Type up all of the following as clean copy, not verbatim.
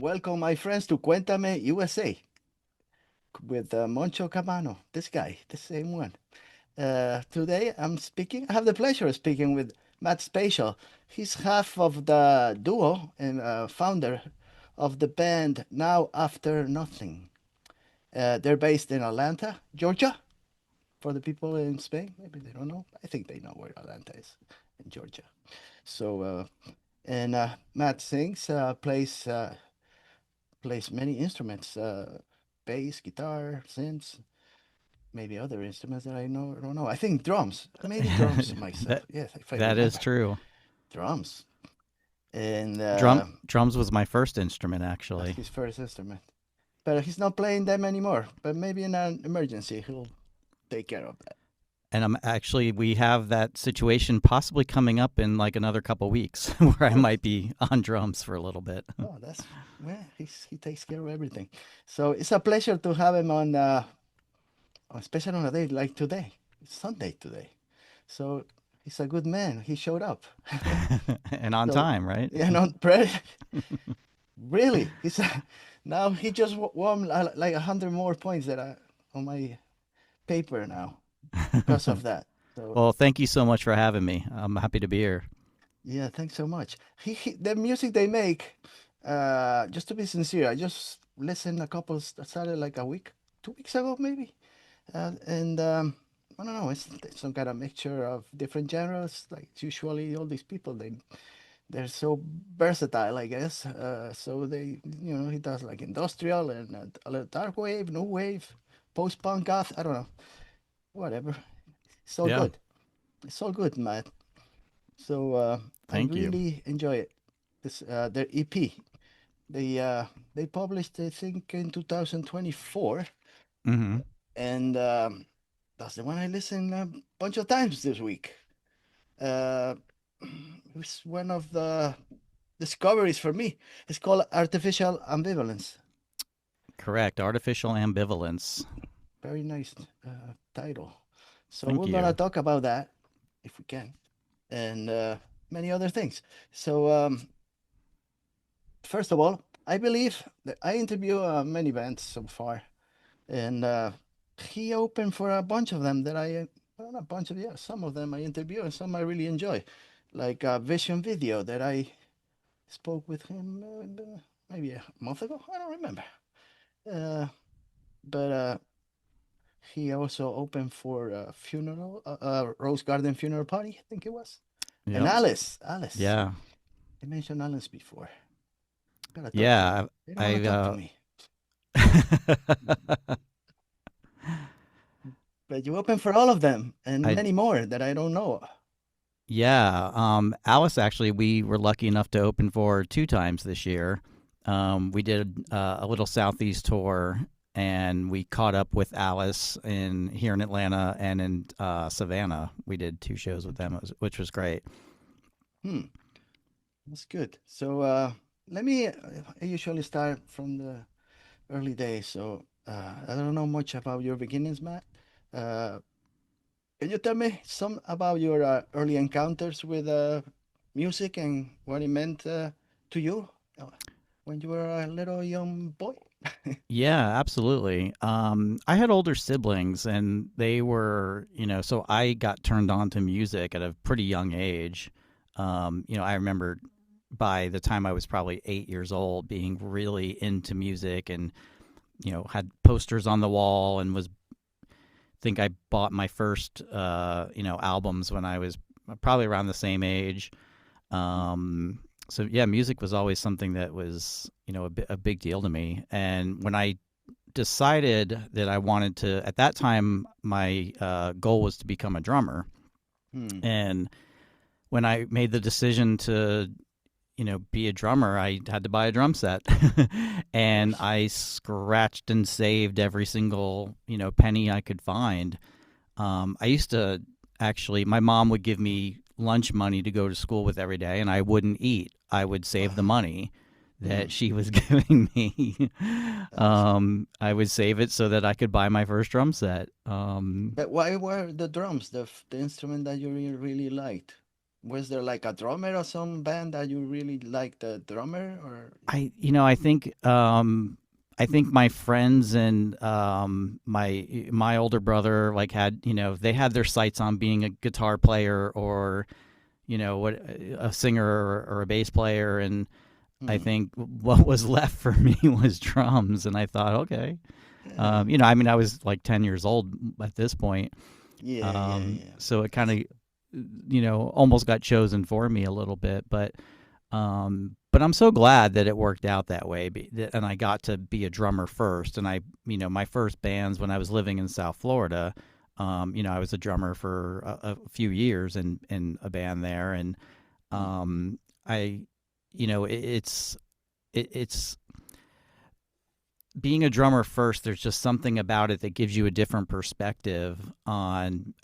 Welcome, my friends, to Cuentame, USA, with Moncho Cabano. This guy, the same one. Today, I have the pleasure of speaking with Matt Spatial. He's half of the duo and founder of the band Now After Nothing. They're based in Atlanta, Georgia. For the people in Spain, maybe they don't know. I think they know where Atlanta is, in Georgia. So, and Matt sings, plays many instruments, bass, guitar, synths, maybe other instruments that I don't know. I think drums, maybe drums that myself. Yes, if I that is remember, true. drums. And Drums was my first instrument that's actually. his first instrument. But he's not playing them anymore. But maybe in an emergency, he'll take care of that. And we have that situation possibly coming up in like another couple weeks where I Oh, might be on drums for a little bit. oh, that's well, he takes care of everything. So it's a pleasure to have him especially on a day like today. It's Sunday today. So he's a good man. He showed up. And on So, time, right? really, now he just won like 100 more points that I on my paper now because of that. So Well, thank you so much for having me. I'm happy to be here. yeah, thanks so much. The music they make, just to be sincere, I just listened a couple. I started like a week, 2 weeks ago maybe, and I don't know. It's some kind of mixture of different genres. Like usually all these people they're so versatile, I guess. So he does like industrial and a little dark wave, new wave, post punk, goth. I don't know, whatever. It's all Yeah, good. It's all good, Matt. So I thank you. really enjoy it. This their EP. They published, I think, in 2024, Hmm. and that's the one I listened a bunch of times this week. Uh, it was one of the discoveries for me. It's called Artificial Ambivalence. Correct. Artificial ambivalence. Very nice title. So Thank we're gonna you. talk about that if we can, and many other things. So first of all, I believe that I interview many bands so far, and he opened for a bunch of them that well, not a bunch of, yeah, some of them I interview and some I really enjoy, like Vision Video that I spoke with him maybe a month ago. I don't remember. Uh, but he also opened for a funeral, Rose Garden funeral party, I think it was. And Yep. Alice. Yeah. I mentioned Alice before. Gotta talk to them. Yeah. They don't want to I talk to me. But you open for all of them and I many more that I don't know. Yeah, Alice actually, we were lucky enough to open for two times this year. We did a little Southeast tour, and we caught up with Alice in here in Atlanta and in Savannah. We did two shows with them, which was great. Hmm, that's good. So let me. I usually start from the early days. So I don't know much about your beginnings, Matt. Uh, can you tell me some about your early encounters with music and what it meant to you uh, when you were a little young boy? Yeah, absolutely. I had older siblings, and they were, so I got turned on to music at a pretty young age. I remember by the time I was probably 8 years old, being really into music and had posters on the wall and was think I bought my first albums when I was probably around the same age. So yeah, music was always something that was a big deal to me. And when I decided that I wanted to, at that time, my goal was to become a drummer. Hmm. And when I made the decision to be a drummer, I had to buy a drum set. Of And course. I scratched and saved every single, penny I could find. I used to actually, my mom would give me lunch money to go to school with every day, and I wouldn't eat. I would save the Wow. money that Hmm. she was giving me. That's I would save it so that I could buy my first drum set. But why were the drums the instrument that you really liked? Was there like a drummer or some band that you really like the drummer or? I you know I think my friends and my older brother like had they had their sights on being a guitar player or what a singer or a bass player, and I Hmm. think what was left for me was drums, and I thought, okay, Yeah. I mean, I was like 10 years old at this point, Yeah, yeah, yeah. so it kind That's of almost got chosen for me a little bit, but I'm so glad that it worked out that way, and I got to be a drummer first. And my first bands when I was living in South Florida, I was a drummer for a few years in a band there, and hmm. I, it's being a drummer first. There's just something about it that gives you a different perspective on,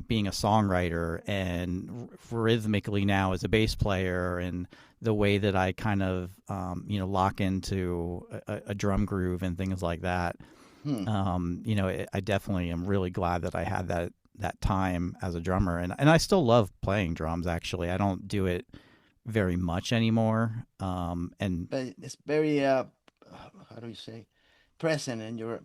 being a songwriter and rhythmically now as a bass player, and the way that I kind of, lock into a drum groove and things like that. Hmm. I definitely am really glad that I had that time as a drummer, and I still love playing drums. Actually, I don't do it very much anymore. And But it's very how do you say, present in your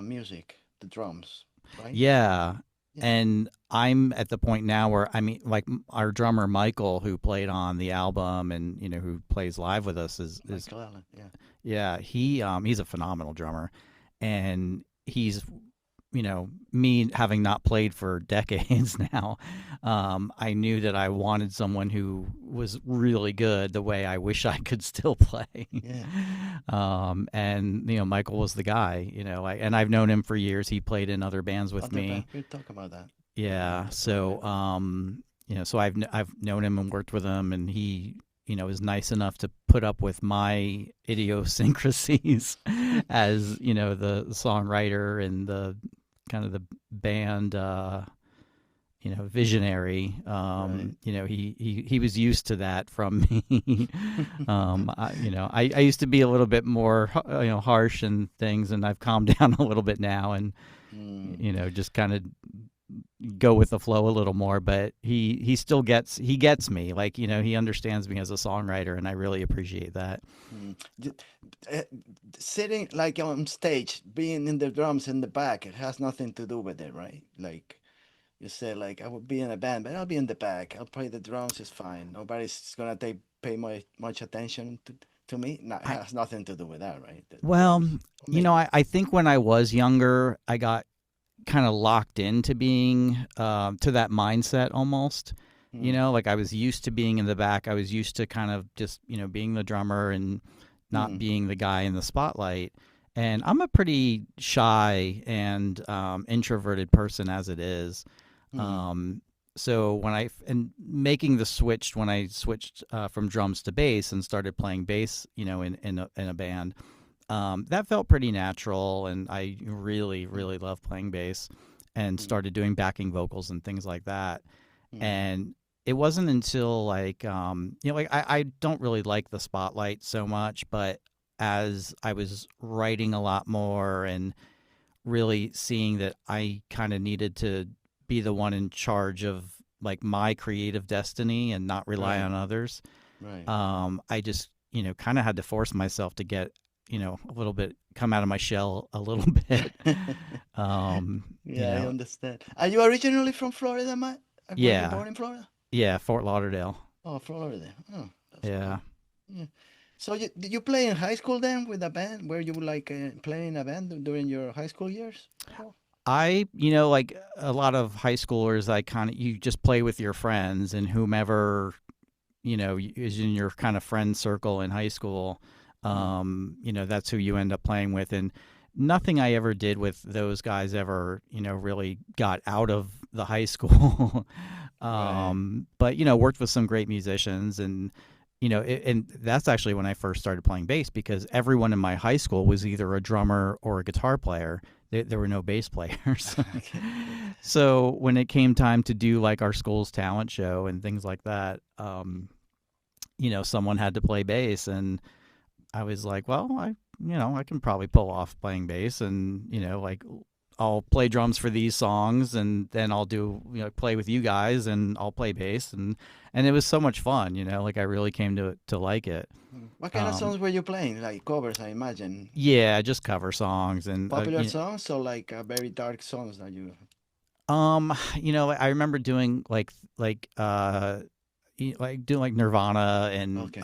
music, the drums, right? Yeah. Yeah. And I'm at the point now where, I mean, like our drummer Michael, who played on the album and who plays live with us, is Michael Allen. Yeah. yeah, he's a phenomenal drummer, and he's me having not played for decades now, I knew that I wanted someone who was really good the way I wish I could still play. Yeah. And Michael was the guy. And I've known him for years. He played in other bands with Other me. band. We'll talk about that. Yeah. We'll talk about So that. so I've known him and worked with him, and he is nice enough to put up with my idiosyncrasies as the songwriter and the kind of the band visionary. Right. He was used to that from me. I used to be a little bit more harsh and things, and I've calmed down a little bit now, and Mm. just kind of go with the flow a little more. But he still gets me, like he understands me as a songwriter, and I really appreciate that. Mm. Uh, Sitting like on stage, being in the drums in the back, it has nothing to do with it, right? Like you said, like I would be in a band, but I'll be in the back. I'll play the drums. It's fine. Nobody's gonna pay much attention to me. No, it I has nothing to do with that, right? The Well, drums, or maybe. I think when I was younger, I got kind of locked into being to that mindset almost. Mm. Like I was used to being in the back. I was used to kind of just being the drummer and not Mm. being the guy in the spotlight. And I'm a pretty shy and introverted person as it is. Mm. Um, so making the switch when I switched from drums to bass and started playing bass, in a band, that felt pretty natural, and I really, Mm. really love playing bass, and Mm. started doing backing vocals and things like that. Mm. And it wasn't until like, like I don't really like the spotlight so much, but as I was writing a lot more and really seeing that I kind of needed to be the one in charge of like my creative destiny and not rely Right. on others, Right. I just kind of had to force myself to get a little bit, come out of my shell a little bit. um you Yeah, I know understand. Are you originally from Florida, Matt? Were you yeah, born in Florida? yeah, Fort Lauderdale. Oh, Florida. Oh, that's Yeah. cool. Yeah. So you did you play in high school then with a band? Were you like playing a band during your high school years? Oh, I like a lot of high schoolers, I kind of, you just play with your friends and whomever is in your kind of friend circle in high school. hmm. That's who you end up playing with, and nothing I ever did with those guys ever really got out of the high school. Right. But worked with some great musicians, and and that's actually when I first started playing bass, because everyone in my high school was either a drummer or a guitar player. There were no bass players. Okay. So when it came time to do like our school's talent show and things like that, someone had to play bass, and I was like, well, I can probably pull off playing bass, and like I'll play drums for these songs, and then I'll do play with you guys, and I'll play bass, and it was so much fun. Like I really came to like it. What kind of Um, songs were you playing? Like covers, I imagine. yeah, just cover songs, and Popular songs or like very dark songs that you. I remember doing like doing like Nirvana and Okay.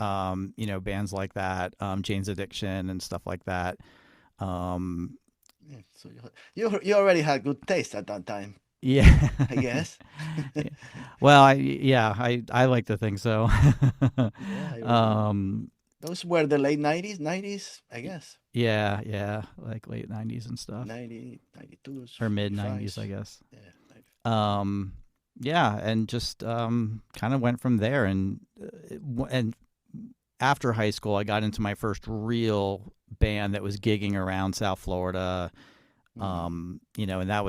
bands like that, Jane's Addiction and stuff like that. Um, Yeah, so you already had good taste at that time, yeah. I guess. Well, I like to think so. Yeah, I remember. um, Those were the late 90s, 90s, I guess. yeah, like late '90s and stuff, 90, 92s, or mid '90s, I 95s. guess. Yeah. Um, yeah, and just kind of went from there, and after high school, I got into my first real band that was gigging around South Florida. Mm, And that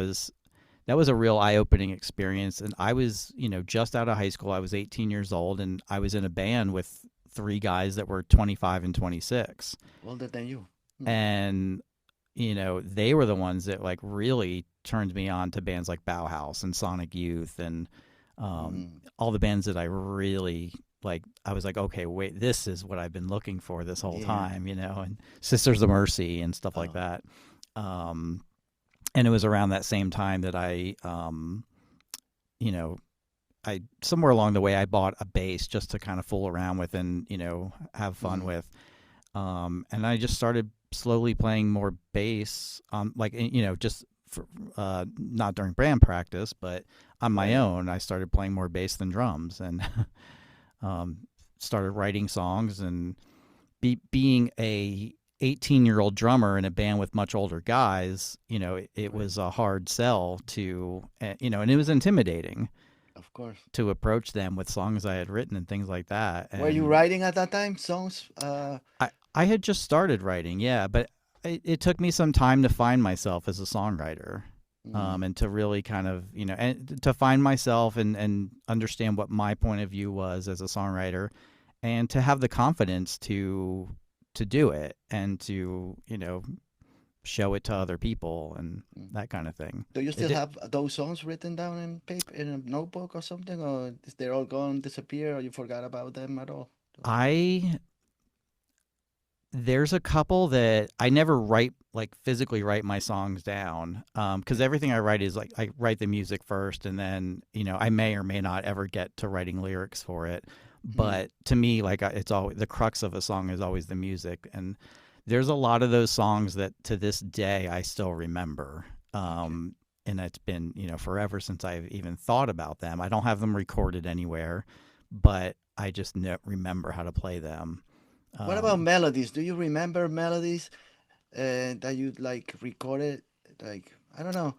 was a real eye-opening experience. And I was, just out of high school. I was 18 years old, and I was in a band with three guys that were 25 and 26. older than you. Mm, And they were the ones that like really turned me on to bands like Bauhaus and Sonic Youth and mm, all the bands that I really like. I was like, okay, wait, this is what I've been looking for this whole yeah. time, and Sisters of Mercy and stuff like Oh, that. And it was around that same time that you know, I somewhere along the way I bought a bass just to kind of fool around with and have fun mm, with. And I just started slowly playing more bass, like just for, not during band practice, but on my right. own. I started playing more bass than drums, and um, started writing songs. And being a 18-year-old drummer in a band with much older guys, it Right. was a hard sell and it was intimidating Of course. to approach them with songs I had written and things like that. Were you And writing at that time songs? I had just started writing, yeah, but it took me some time to find myself as a songwriter, Mm, and to really kind of and to find myself and understand what my point of view was as a songwriter, and to have the confidence to do it and to show it to other people and mm. that kind of thing. Do you It still did, have those songs written down in paper, in a notebook or something, or is they all gone, disappear, or you forgot about them at all? I there's a couple that I never write, like physically write my songs down, because everything I write is like I write the music first, and then I may or may not ever get to writing lyrics for it. Mm, But to me, like it's always the crux of a song is always the music, and there's a lot of those songs that to this day I still remember. okay. And it's been forever since I've even thought about them. I don't have them recorded anywhere, but I just remember how to play them. What about Um, melodies? Do you remember melodies that you like recorded? Like, I don't know.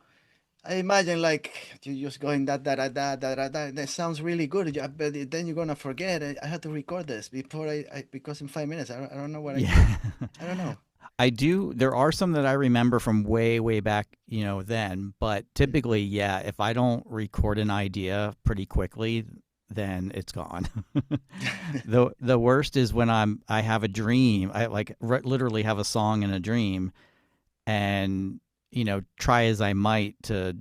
I imagine like you just going da. That sounds really good. But then you're gonna forget. I had to record this before because in 5 minutes I don't know what I did. Yeah. I don't know. I do. There are some that I remember from way, way back, then. But Yeah. typically, yeah, if I don't record an idea pretty quickly, then it's gone. The worst is when I have a dream. I like literally have a song in a dream, and try as I might to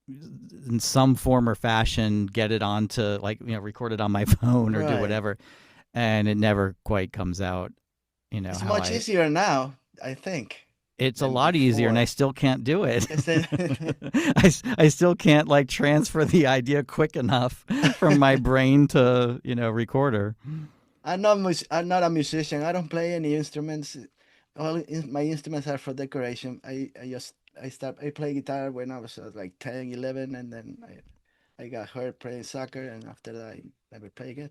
in some form or fashion get it onto like record it on my phone or do Right. whatever, and it never quite comes out. It's How much I easier now, I think, it's a than lot easier, and I before. still can't do it. It's the- I still can't like transfer the idea quick enough from my brain to recorder. I'm not a musician. I don't play any instruments. My instruments are for decoration. I play guitar when I was like 10, 11, and then I got hurt playing soccer, and after that I never play again.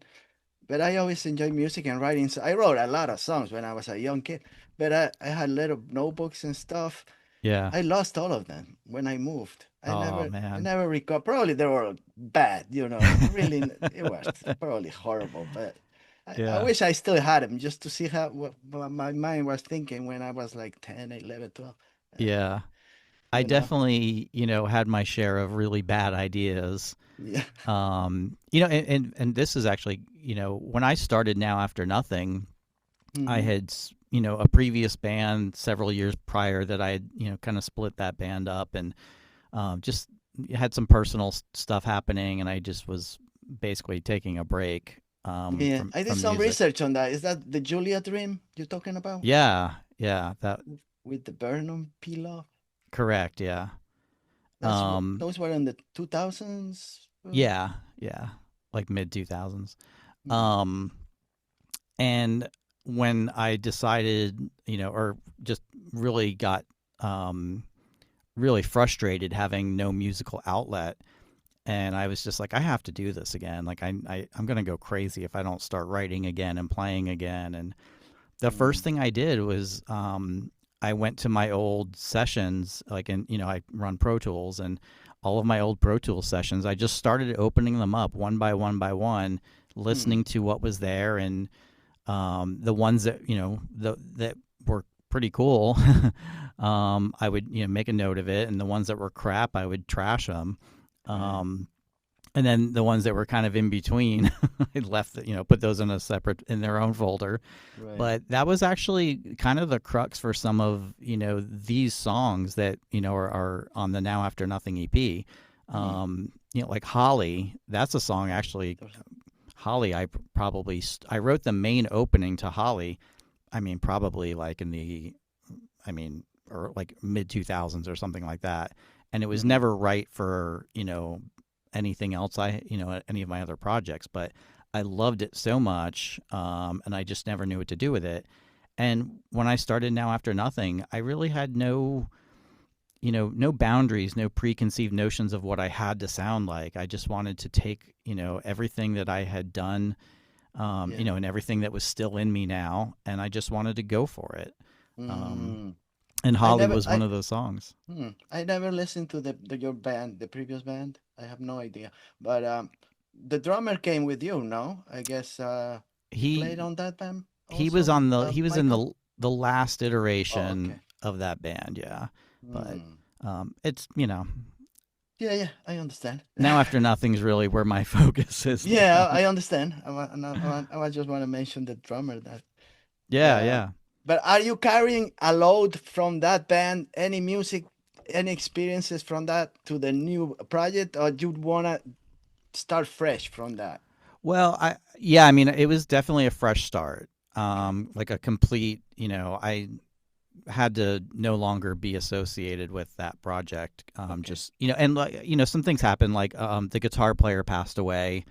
But I always enjoy music and writing. So I wrote a lot of songs when I was a young kid, but I had little notebooks and stuff. Yeah. I lost all of them when I moved. Oh I man. never recall. Probably they were bad, really, it was probably horrible. But I Yeah. wish I still had them just to see what my mind was thinking when I was like 10, 11, 12. Uh, Yeah. I you know, definitely had my share of really bad ideas. yeah. And this is actually when I started Now After Nothing, I Hmm. had a previous band several years prior that I had, kind of split that band up, and just had some personal stuff happening, and I just was basically taking a break Yeah, from I did from some music. research on that. Is that the Julia Dream you're talking about Yeah, yeah, that with the Burnham Pilaf? correct. Yeah, um, Those were in the 2000s. yeah, yeah, like mid 2000s. Hmm. Um, and when I decided, or just really got um, really frustrated having no musical outlet, and I was just like, I have to do this again. Like I'm gonna go crazy if I don't start writing again and playing again. And the Hmm. first thing I did was I went to my old sessions, like in I run Pro Tools, and all of my old Pro Tools sessions. I just started opening them up one by one, Hmm. listening to what was there, and the ones that that were pretty cool. I would make a note of it, and the ones that were crap, I would trash them. Right. Um, and then the ones that were kind of in between, I left, put those in a separate, in their own folder. Right. But that was actually kind of the crux for some of these songs that are on the Now After Nothing EP. Hmm. Like Holly. That's a song actually. Those- Holly, I wrote the main opening to Holly. I mean, probably like in the, I mean, or like mid 2000s or something like that. And it was hmm. never right for anything else any of my other projects, but I loved it so much, and I just never knew what to do with it. And when I started Now After Nothing, I really had no boundaries, no preconceived notions of what I had to sound like. I just wanted to take everything that I had done, Yeah. and everything that was still in me now, and I just wanted to go for it. Um, Mm. and I Holly never. was one of those songs. I never listened to your band, the previous band. I have no idea. But the drummer came with you, no? I guess he played He on that band he was also. on the he was in Michael. the last Oh, iteration okay. of that band, yeah. But Hmm. it's Yeah, yeah, I understand. Now After Nothing's really where my focus is Yeah, now. I understand. I just want to mention the drummer that. Yeah, Uh, yeah. but are you carrying a load from that band? Any music, any experiences from that to the new project, or you wanna start fresh from that? Well, I mean, it was definitely a fresh start. Okay. Like a complete, I had to no longer be associated with that project. Okay. Just and like some things happened, like the guitar player passed away.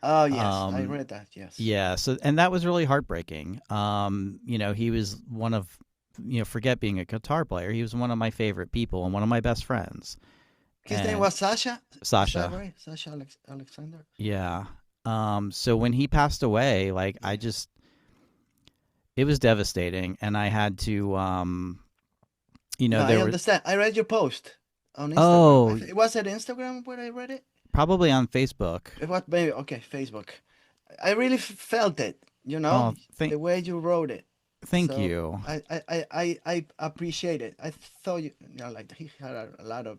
Oh, yes, I Um, read that. Yes. yeah, so and that was really heartbreaking. He was one of forget being a guitar player. He was one of my favorite people and one of my best friends. His name And was Sasha. Is that Sasha, right? Sasha Alexander. yeah. So when he passed away, like I Yeah. just it was devastating, and I had to No, I there were understand. I read your post on Instagram. oh It was it Instagram where I read it. probably on Facebook. It was maybe okay, Facebook. I really felt it. Oh, The way you wrote it. thank So you. I appreciate it. I thought like he had a lot of,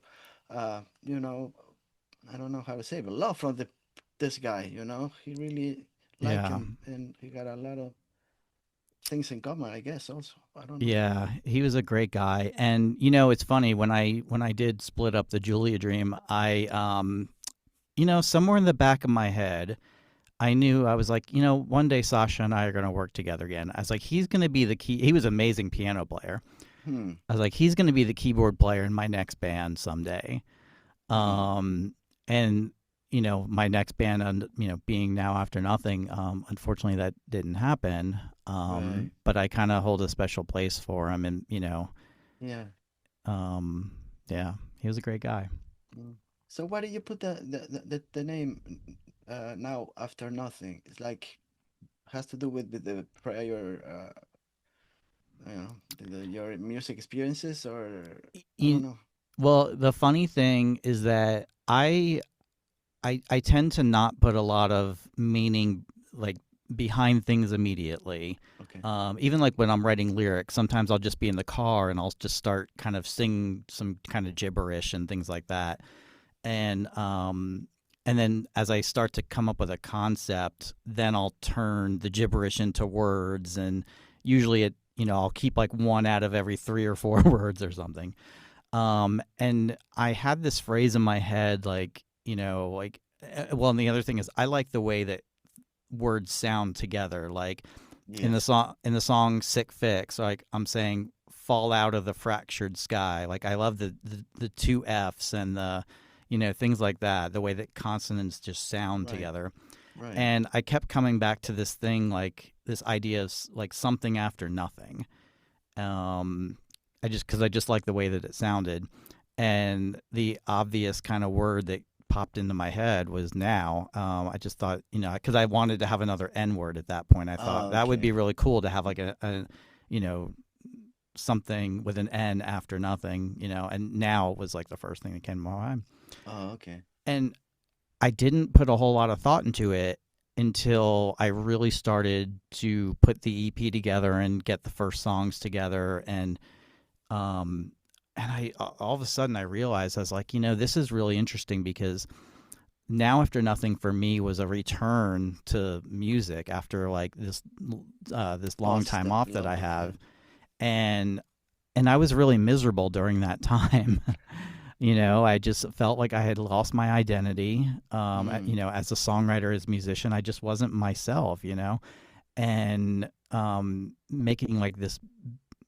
you know, I don't know how to say, but love from this guy. He really liked Yeah. him, and he got a lot of things in common. I guess also. I don't know. Yeah, he was a great guy. And it's funny when I did split up the Julia Dream, I somewhere in the back of my head, I knew I was like, one day Sasha and I are going to work together again. I was like, he's going to be the key. He was an amazing piano player. Hmm. I was like, he's going to be the keyboard player in my next band someday. Hmm. And my next band, and being Now After Nothing, unfortunately that didn't happen. Right. But I kind of hold a special place for him, and Yeah. um, yeah, he was a great guy. Mm. So why did you put the name now after nothing? It's like has to do with the prior your music experiences, or I don't You, know. well, the funny thing is that I tend to not put a lot of meaning like behind things immediately. Okay. Even like when I'm writing lyrics, sometimes I'll just be in the car and I'll just start kind of singing some kind of gibberish and things like that. And and then as I start to come up with a concept, then I'll turn the gibberish into words, and usually I'll keep like one out of every three or four words or something. And I had this phrase in my head, like, well, and the other thing is I like the way that words sound together. Like Yes. in the song Sick Fix, like I'm saying fall out of the fractured sky. Like I love the two F's and the, things like that, the way that consonants just sound Right. together. Right. And I kept coming back to this thing, like this idea of like something after nothing. Um, because I just like the way that it sounded, and the obvious kind of word that popped into my head was now. I just thought, because I wanted to have another N word at that point. I thought Oh, that would be okay. really cool to have like you know, something with an N after nothing, and now was like the first thing that came to my mind. Oh, okay. And I didn't put a whole lot of thought into it until I really started to put the EP together and get the first songs together. Um, and I all of a sudden I realized I was like, this is really interesting because now after nothing for me was a return to music after like this long Lost time stuff. off that I Yeah. have, and I was really miserable during that time. I just felt like I had lost my identity. Mm. As a songwriter, as a musician, I just wasn't myself. And making like this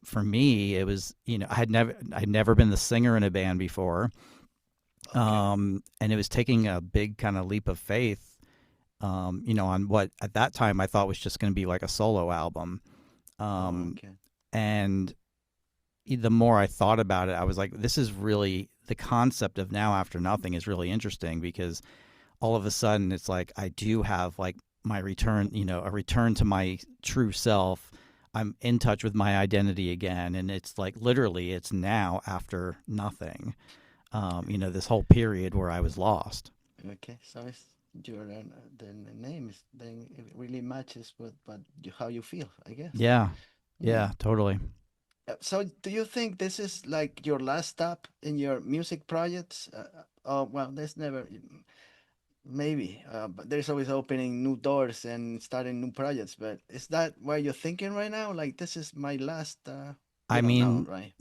for me, it was I'd never been the singer in a band before, Okay. and it was taking a big kind of leap of faith. On what at that time I thought was just going to be like a solo album. Oh, Um, okay. and the more I thought about it, I was like, this is really the concept of now after nothing is really interesting because all of a sudden it's like I do have like my return, a return to my true self. I'm in touch with my identity again, and it's like literally it's now after nothing. This whole period where I was lost. Okay. So it's your the name is then it really matches with how you feel, I guess. Yeah, Mm. yeah, totally. So do you think this is like your last stop in your music projects? Oh, well, there's never, maybe, but there's always opening new doors and starting new projects. But is that what you're thinking right now? Like, this is my last, you I don't know, mean, right?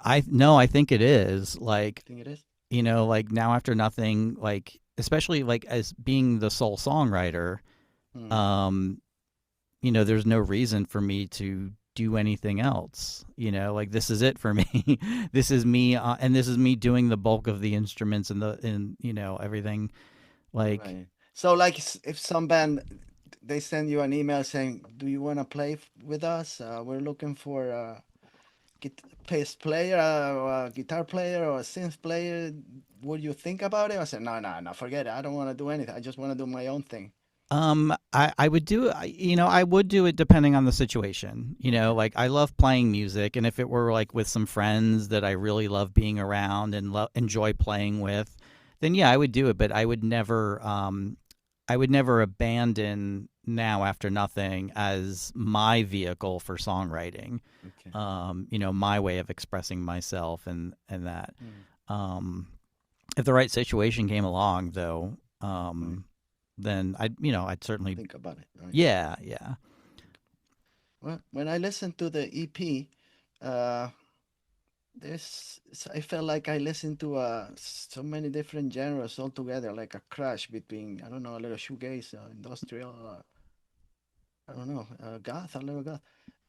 I no, I think it is like Think it is? like now after nothing, like especially like as being the sole songwriter, Hmm. um, there's no reason for me to do anything else. Like this is it for me. This is me, and this is me doing the bulk of the instruments and everything. Like, Right. So, like, if some band they send you an email saying, "Do you want to play with us? We're looking for a bass player, or a guitar player, or a synth player." Would you think about it? I said, "No, no, no, forget it. I don't want to do anything. I just want to do my own thing." I would do it. I would do it depending on the situation. Okay. Like I love playing music, and if it were like with some friends that I really love being around and enjoy playing with, then yeah, I would do it. But I would never abandon now after nothing as my vehicle for songwriting. Okay. My way of expressing myself and that. Mm, Um, if the right situation came along, though, right. then I'd certainly, Think about it. Right. yeah, yeah. Well, when I listened to the EP, uh, I felt like I listened to so many different genres all together, like a crash between, I don't know, a little shoegaze, industrial, I don't know, goth, a little goth.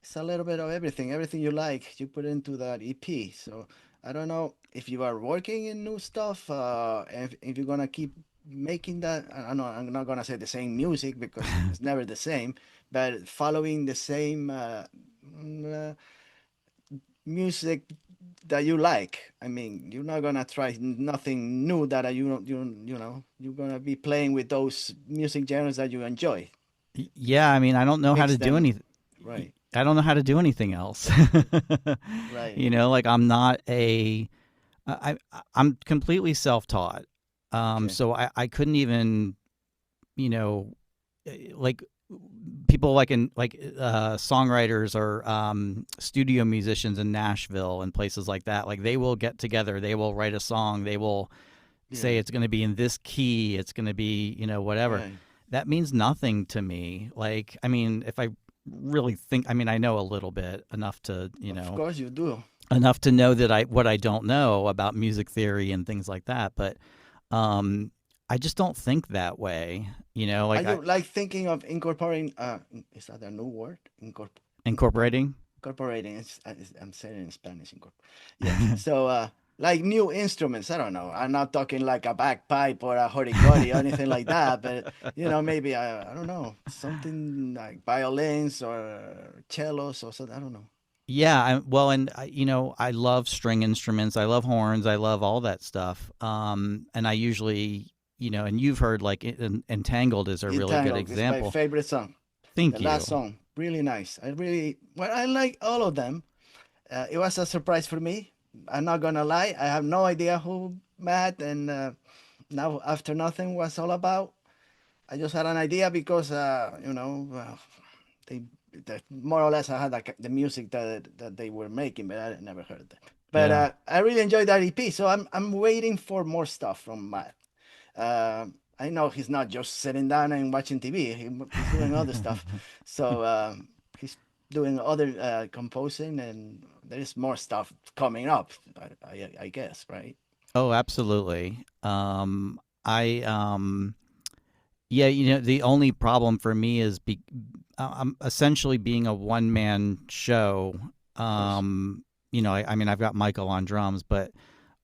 It's a little bit of everything. Everything you like, you put into that EP. So I don't know if you are working in new stuff, if you're gonna keep making that. I know I'm not gonna say the same music because it's never the same, but following the same mm, music that you like. I mean, you're not gonna try nothing new that you know you're gonna be playing with those music genres that you enjoy. Yeah, I mean, I don't know how Mix to do them, anything. right, I don't know how to do anything else. right, Like I'm not I'm completely self-taught. okay, So I couldn't even, you know, like people like in like songwriters or studio musicians in Nashville and places like that. Like they will get together, they will write a song, they will say yeah, it's going to be in this key, it's going to be, whatever. right, That means nothing to me. Like, I mean, if I really think. I mean, I know a little bit enough to Of course you do. enough to know that I what I don't know about music theory and things like that. But um, I just don't think that way. Are Like I you like thinking of incorporating? Is that a new word? No, incorporating. incorporating. I'm saying it in Spanish. Yeah. So, like new instruments. I don't know. I'm not talking like a bagpipe or a hurdy-gurdy or anything like that. But maybe I don't know, something like violins or cellos or something. I don't know. Yeah, well, and I love string instruments. I love horns. I love all that stuff. And I usually, and you've heard like Entangled is a really good Entangled is my example. favorite song. The Thank last you. song, really nice. I like all of them. It was a surprise for me. I'm not gonna lie. I have no idea who Matt and Now After Nothing was all about. I just had an idea because they, more or less I had like the music that they were making, but I never heard that. But Yeah. I really enjoyed that EP, so I'm waiting for more stuff from Matt. I know he's not just sitting down and watching TV. He's doing other stuff. So he's doing other composing, and there's more stuff coming up. I guess, right? Oh, absolutely. I Yeah, the only problem for me is I'm essentially being a one man show. Of course. I mean, I've got Michael on drums, but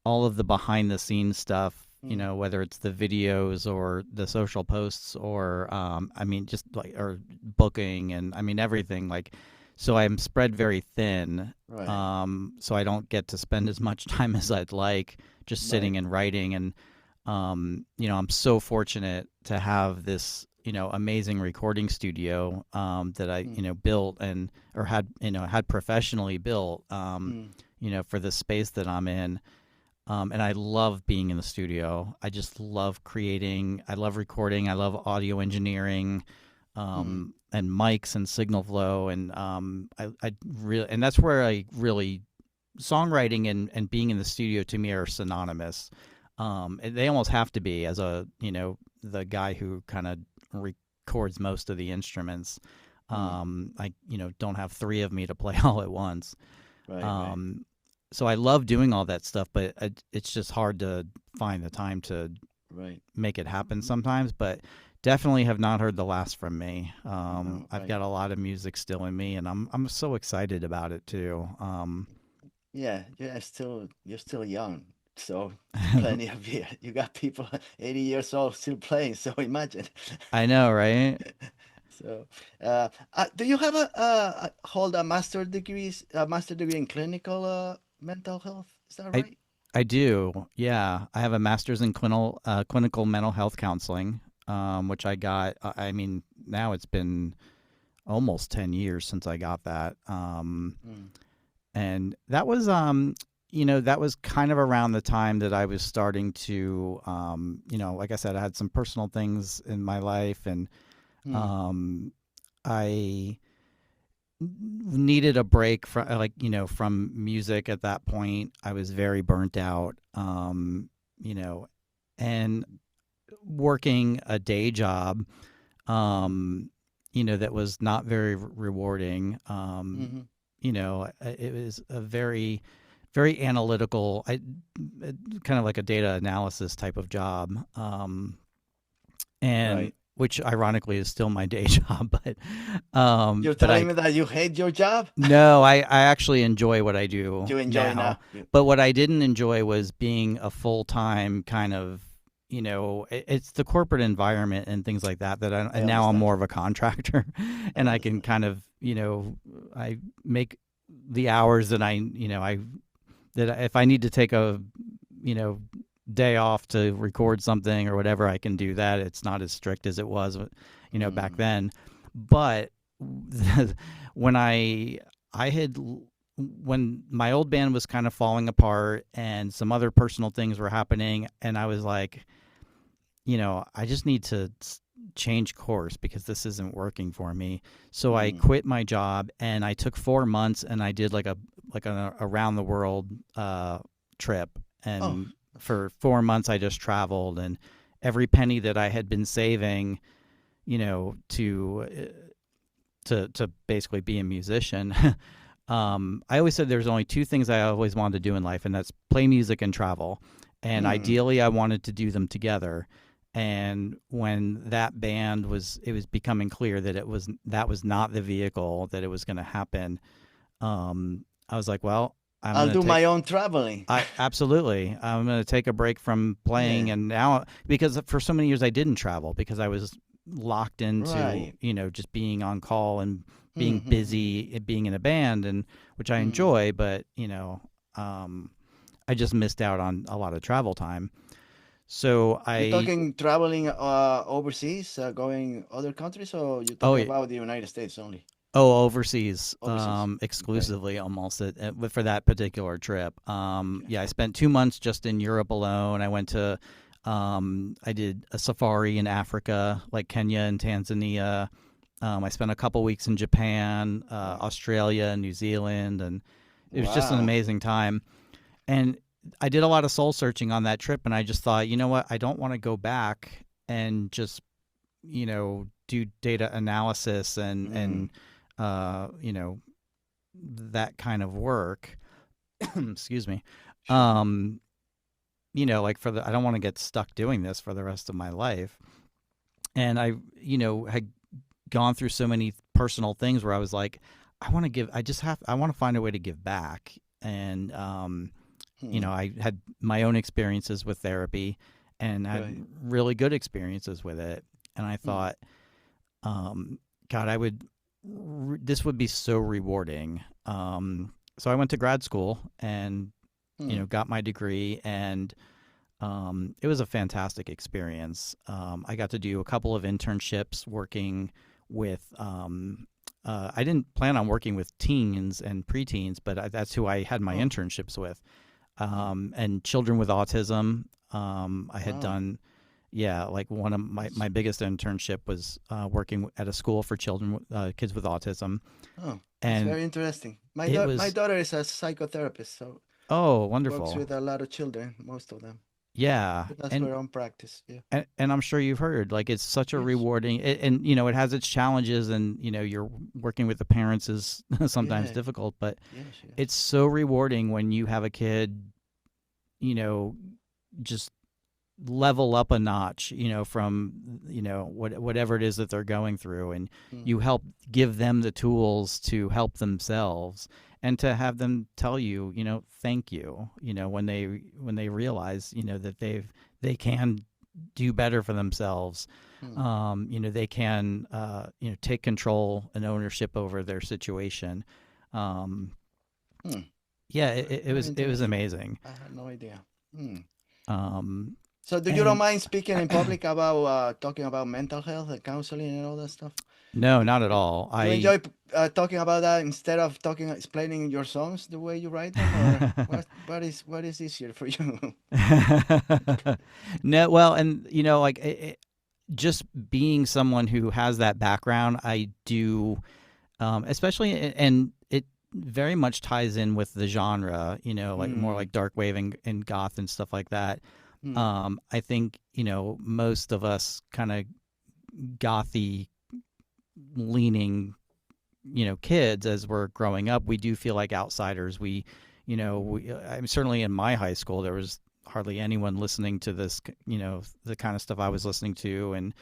all of the behind the scenes stuff, Mm, whether it's the videos or the social posts or, I mean, just like, or booking and I mean, everything. Like, so I'm spread very thin. right. So I don't get to spend as much time as I'd like just Right. sitting and writing. And I'm so fortunate to have this, amazing recording studio that I, Mm, built and or had professionally built, mm, for the space that I'm in. And I love being in the studio. I just love creating. I love recording. I love audio engineering, mm, and mics and signal flow. And I really, and that's where I really songwriting and being in the studio to me are synonymous. They almost have to be as the guy who kind of records most of the instruments. mm. I don't have three of me to play all at once. Right. Right. Um, so I love doing all that stuff, but it's just hard to find the time to Right. make it happen sometimes. But definitely have not heard the last from me. No. I've Right. got a lot of music still in me, and I'm so excited about it too. Yeah. Yeah. You're still young. So plenty of years. You got people 80 years old still playing. So imagine. I know, right? So, do you have hold a master degree in clinical mental health? Is that I right? I do. Yeah, I have a master's in clinical mental health counseling, which I got. I mean, now it's been almost 10 years since I got that. Mm, And that was kind of around the time that I was starting to, like I said, I had some personal things in my life, and mm, um, I needed a break from from music at that point. I was very burnt out, you know, and working a day job, mm, that was not very rewarding. mm-hmm. It was a very, very analytical, kind of like a data analysis type of job, and Right. which ironically is still my day job, but You're but telling me that you hate your job? no, I actually enjoy what I do You enjoy now. now. But what I didn't enjoy was being a full time kind of, it's the corporate environment and things like that I and now I'm understand. more of a contractor I and I can understand. kind of, I make the hours that if I need to take a, you know, day off to record something or whatever, I can do that. It's not as strict as it was, back Mm, then. But when I had when my old band was kind of falling apart and some other personal things were happening, and I was like, I just need to change course because this isn't working for me. So I mm. quit my job and I took 4 months and I did like an around the world trip. Oh, And for 4 months I just traveled, and every penny that I had been saving, to to basically be a musician. I always said there's only two things I always wanted to do in life, and that's play music and travel. And Hmm. ideally, I wanted to do them together. And when that band it was becoming clear that that was not the vehicle that it was going to happen. I was like, well, I'm I'll going to do take my own traveling. I absolutely. I'm going to take a break from playing, Yeah. and now because for so many years I didn't travel because I was locked into Right. just being on call and being Mm-hmm. busy, being in a band, and which I Mm. enjoy, but um, I just missed out on a lot of travel time. So You're I talking traveling overseas, going other countries, or you're oh talking yeah, about the United States only? overseas, Overseas. Okay. exclusively almost for that particular trip. Okay. Yeah, I spent 2 months just in Europe alone. I went to, I did a safari in Africa, like Kenya and Tanzania. I spent a couple weeks in Japan, Wow. Australia, New Zealand, and it was just an Wow. amazing time. And I did a lot of soul searching on that trip, and I just thought, you know what, I don't want to go back and just do data analysis Mm. and you know that kind of work. Excuse me. Sure. um like for the I don't want to get stuck doing this for the rest of my life. And I had gone through so many personal things where I was like, I want to find a way to give back. And Hmm. I had my own experiences with therapy and had Right. really good experiences with it. And I Hmm. thought, God, this would be so rewarding. So I went to grad school and Hmm. got my degree, and it was a fantastic experience. I got to do a couple of internships working with. I didn't plan on working with teens and preteens, but that's who I had my Oh. internships with, Hmm. and children with autism. I had Wow. done, yeah, like one of That's my biggest internship was working at a school for children, kids with autism, oh, that's and very interesting. it My was daughter is a psychotherapist, so oh works wonderful, with a lot of children, most of them. yeah, She does her own practice. Yeah. and I'm sure you've heard like it's such a Yes. rewarding, and it has its challenges, and you're working with the parents is sometimes Yeah. difficult, but Yes. Yes. it's so rewarding when you have a kid, you know, just level up a notch, from whatever it is that they're going through, and Hmm. you help give them the tools to help themselves, and to have them tell you, thank you, when they realize, that they can do better for themselves. Hmm. They can take control and ownership over their situation. Um, Hmm. yeah, Very, it very was interesting. amazing. I had no idea. Hmm. Um, So, do you don't and mind speaking in public about talking about mental health and counseling and all that stuff? No, You, not at you, all. you enjoy talking about that instead of talking, explaining your songs the way you write them, or what is easier for you? No, well, and like just being someone who has that background, I do, especially, and it very much ties in with the genre, like more Hmm. like dark wave and goth and stuff like that. Hmm. I think most of us kind of gothy leaning kids, as we're growing up, we do feel like outsiders. I'm certainly in my high school there was hardly anyone listening to this, the kind of stuff I was listening to. And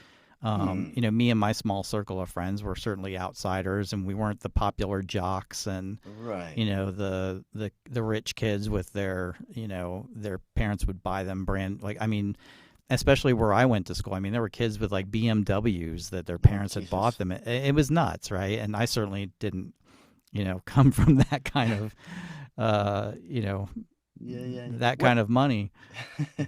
Hmm. me and my small circle of friends were certainly outsiders, and we weren't the popular jocks, and Right. the rich kids with their parents would buy them brand, like, I mean, especially where I went to school. I mean, there were kids with like BMWs that their Oh, parents had bought Jesus. them. It was nuts, right? And I certainly didn't, come from that kind of, Yeah. Yeah. Yeah. that What? kind of money.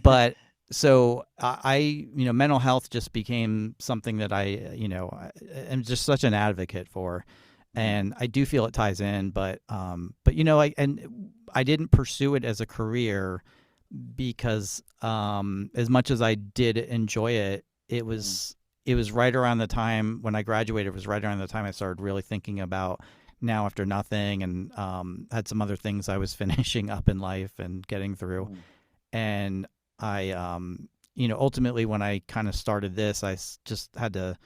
But so mental health just became something that am just such an advocate for, Hmm. and I do feel it ties in. But I didn't pursue it as a career because as much as I did enjoy it, Hmm. it was right around the time when I graduated. It was right around the time I started really thinking about now after nothing, and had some other things I was finishing up in life and getting through. Hmm. And I ultimately when I kind of started this, just had to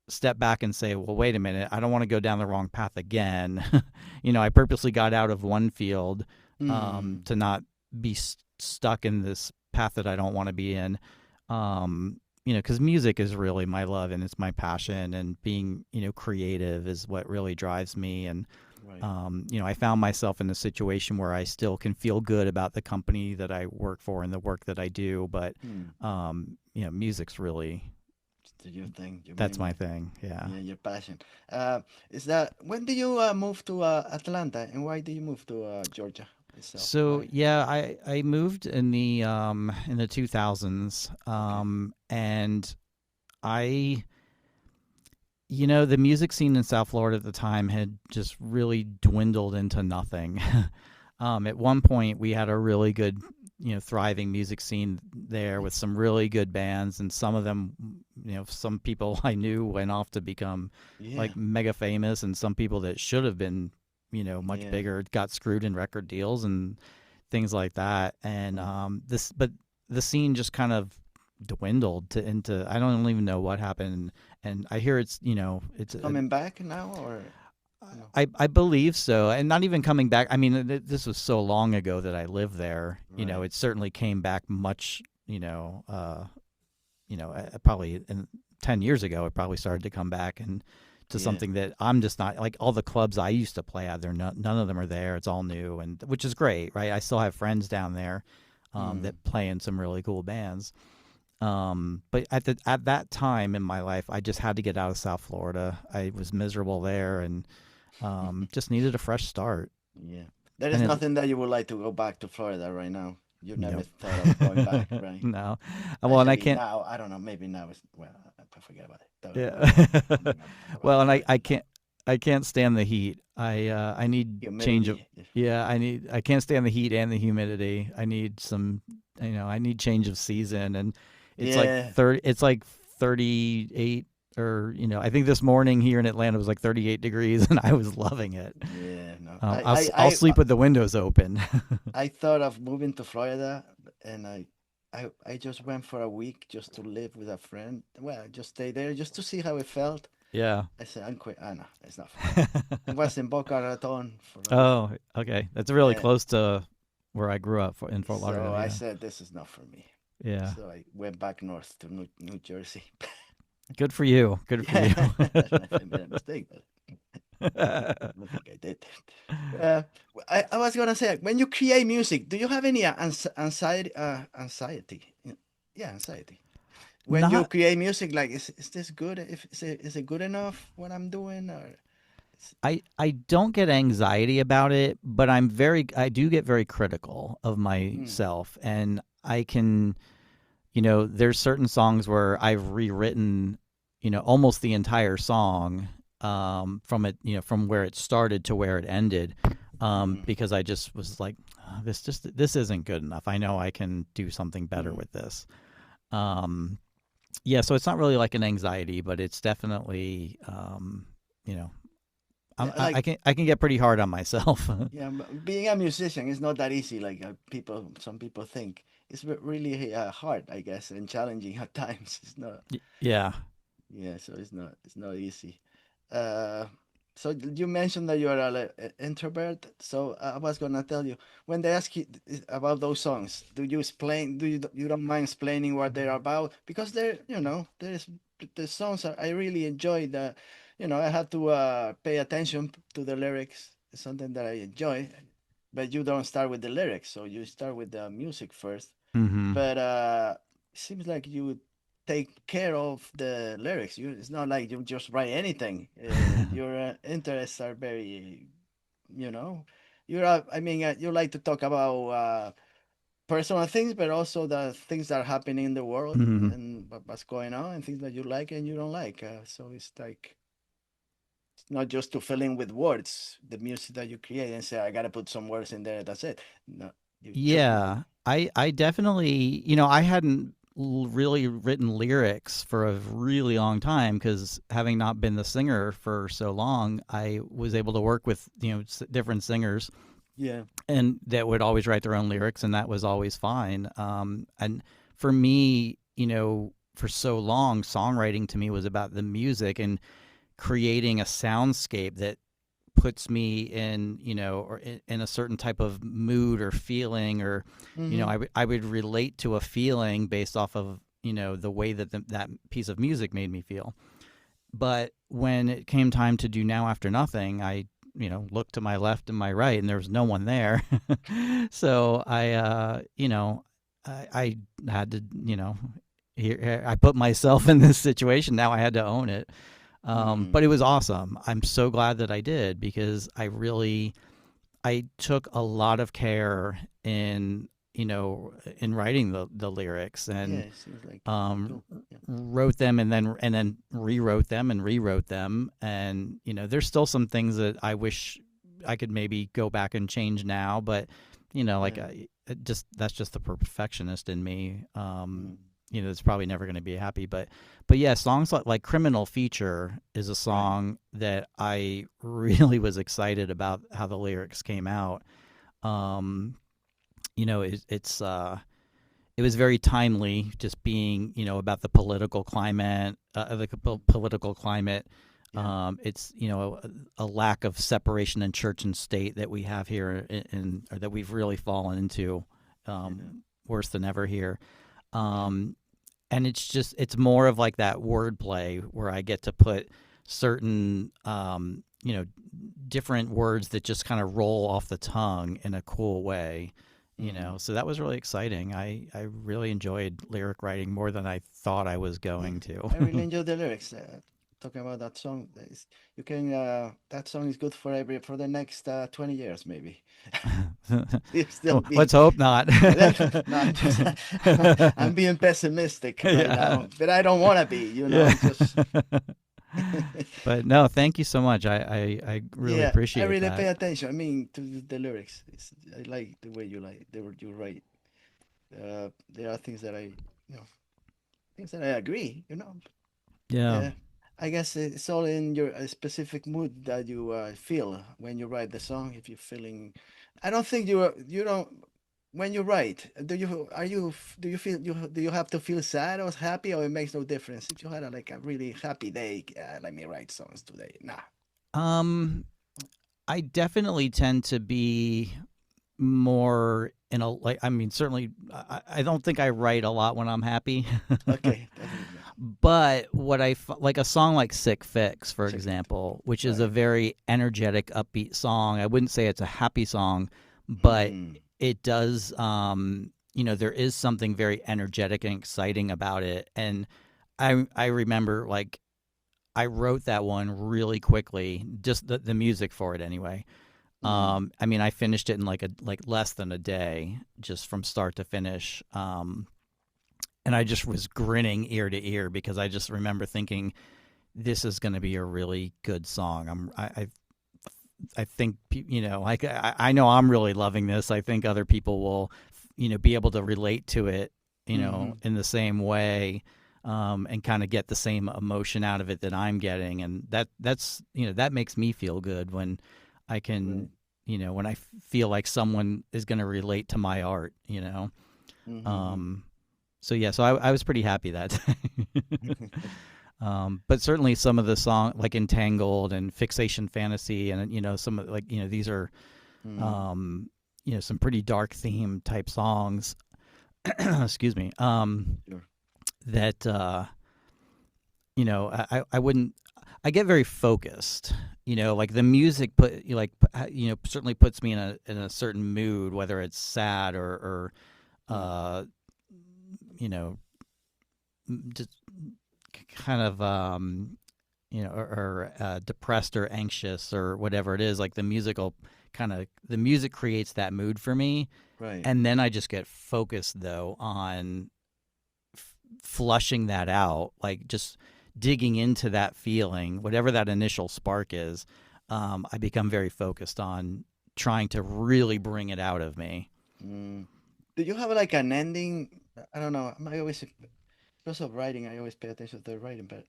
step back and say, well, wait a minute, I don't want to go down the wrong path again. I purposely got out of one field Mm. to not be stuck in this path that I don't want to be in. Because music is really my love and it's my passion, and being, creative is what really drives me. And, Right. I found myself in a situation where I still can feel good about the company that I work for and the work that I do. But, Mm. music's really, Do your thing, your that's main, my thing. Yeah. yeah, your passion. Is that when do you move to Atlanta, and why do you move to Georgia itself? So Why? yeah, I moved in the 2000s, Okay. and I the music scene in South Florida at the time had just really dwindled into nothing. At one point, we had a really good, thriving music scene there with some really good bands, and some of them, some people I knew went off to become Yeah. like mega famous, and some people that should have been, much Yeah. bigger got screwed in record deals and things like that. And Right. but the scene just kind of dwindled to into I don't even know what happened. And I hear it's It's coming back now, or no? I believe so, and not even coming back. I mean, this was so long ago that I lived there. Right. It certainly came back much. Probably 10 years ago, it probably started to come back and to Yeah. something that I'm just not like. All the clubs I used to play at, none of them are there. It's all new, and which is great, right? I still have friends down there Mm. that play in some really cool bands. But at that time in my life, I just had to get out of South Florida. I was miserable there, and just needed a fresh start. Yeah. There is And it nothing that you would like to go back to Florida right now. You never Nope. thought of going back, right? No. Well, and I Especially can't. now, I don't know. Maybe now it's well. I forget about it. Yeah. I'm not gonna talk about Well, and Florida I now. can't. I can't stand the heat. I need change of. Humidity. Yeah, I can't stand the heat and the humidity. I need some. I need change of season, and it's like Yeah. 30. It's like 38, or I think this morning here in Atlanta was like 38 degrees, and I was loving it. Yeah. No. I'll sleep with the windows open. I thought of moving to Florida, and I just went for a week just to live with a friend. Well, I just stay there just to see how it felt. Yeah. I said, I'm quit. Ah, no, it's not for me. It was in Boca Raton for a week. Oh, okay. That's really Uh, close to where I grew up in Fort so Lauderdale. I Yeah. said, this is not for me. Yeah. So I went back north to New Jersey. Good for you. Good for Yeah, you. I made a mistake, but I don't think I did. Uh, I was gonna say, when you create music, do you have any anxiety? Anxiety? Yeah, anxiety. When you Not create music, like, is this good? If is it good enough what I'm doing? Or I don't get anxiety about it, but I do get very critical of mm, myself, and I can, there's certain songs where I've rewritten, almost the entire song, from it, from where it started to where it ended, mm, because I just was like, this isn't good enough. I know I can do something better mm. with this. Um, yeah, so it's not really like an anxiety, but it's definitely, you know, Yeah, like, I can get pretty hard on myself. yeah, being a musician is not that easy. Like, some people think it's really hard, I guess, and challenging at times. It's not. Yeah. Yeah, so it's not easy. Uh, so you mentioned that you are a introvert. So I was gonna tell you, when they ask you about those songs, do you explain? Do you don't mind explaining what they're about? Because they're, there's the songs I really enjoy. I had to pay attention to the lyrics. It's something that I enjoy, but you don't start with the lyrics, so you start with the music first. Hmm. But it seems like you take care of the lyrics. It's not like you just write anything. Your interests are very, you know, I mean, you like to talk about personal things, but also the things that are happening in the world Hmm. and what's going on, and things that you like and you don't like. So it's like it's not just to fill in with words the music that you create and say I gotta put some words in there. That's it. No, you choose. Yeah, I definitely, I hadn't really written lyrics for a really long time because having not been the singer for so long, I was able to work with, different singers, Yeah. and that would always write their own lyrics, and that was always fine. And for me, for so long, songwriting to me was about the music and creating a soundscape that puts me in, or in a certain type of mood or feeling, or, Mm-hmm. I would relate to a feeling based off of, the way that that piece of music made me feel. But when it came time to do Now After Nothing, I, looked to my left and my right, and there was no one there. So I had to, here I put myself in this situation. Now I had to own it. Mm. But it was awesome. I'm so glad that I did, because I took a lot of care in, in writing the lyrics, Yeah, and it seems like you um, do. Yeah. wrote them, and then rewrote them and rewrote them. And there's still some things that I wish I could maybe go back and change now, but like Yeah. just that's just the perfectionist in me. Mm. It's probably never going to be happy, but yeah, songs like Criminal Feature is a Right. song that I really was excited about how the lyrics came out. Um, it was very timely, just being, about the political climate, political climate. Yeah. It's, a lack of separation in church and state that we have here, or that we've really fallen into, Yeah. worse than ever here. Yeah. Um, and it's more of like that wordplay where I get to put certain, different words that just kind of roll off the tongue in a cool way. Mm. So that was really exciting. I really enjoyed lyric writing more than I thought I was Yeah. going to. I really enjoy the lyrics. Talking about that song, you can. That song is good for for the next 20 years, maybe. It's still Well, being. let's hope not. No, I'm just. I'm being pessimistic right Yeah. now, but I don't want to be. Yeah. It's just. But no, thank you so much. I really Yeah, I appreciate really pay that. attention. I mean, to the lyrics. I like the way you like the word you write. There are things that things that I agree. Yeah. Uh, I guess it's all in your specific mood that you feel when you write the song. If you're feeling, I don't think you don't. When you write, do you feel do you have to feel sad or happy, or it makes no difference? If you had like a really happy day, let me write songs today. Nah. Um, I definitely tend to be more in a, like, I mean, certainly I don't think I write a lot when I'm happy. Okay, that's yeah. But what like a song like Sick Fix, for Check it. example, which is a Right. very energetic, upbeat song. I wouldn't say it's a happy song, but Hmm. it does, there is something very energetic and exciting about it. And I remember, like, I wrote that one really quickly, just the music for it anyway. Hmm. I mean, I finished it in like less than a day, just from start to finish. And I just was grinning ear to ear, because I just remember thinking, this is going to be a really good song. I think, like, I know I'm really loving this. I think other people will, be able to relate to it, Hmm. in the same way, and kind of get the same emotion out of it that I'm getting. And that's, that makes me feel good when I Right. can, when I feel like someone is going to relate to my art. Hmm. Um, so yeah, so I was pretty happy that day. But certainly some of the song, like Entangled and Fixation Fantasy, and some of, like, these are, Hmm. um, some pretty dark theme type songs. Excuse me. Sure. That I wouldn't. I get very focused. Like the music certainly puts me in a certain mood, whether it's sad or Mm. uh, you know just kind of, or depressed or anxious or whatever it is. Like the music creates that mood for me, Right. and then I just get focused, though, on flushing that out, like just digging into that feeling, whatever that initial spark is. I become very focused on trying to really bring it out of me. Mm. Do you have like an ending? I don't know. I always, because of writing, I always pay attention to the writing. But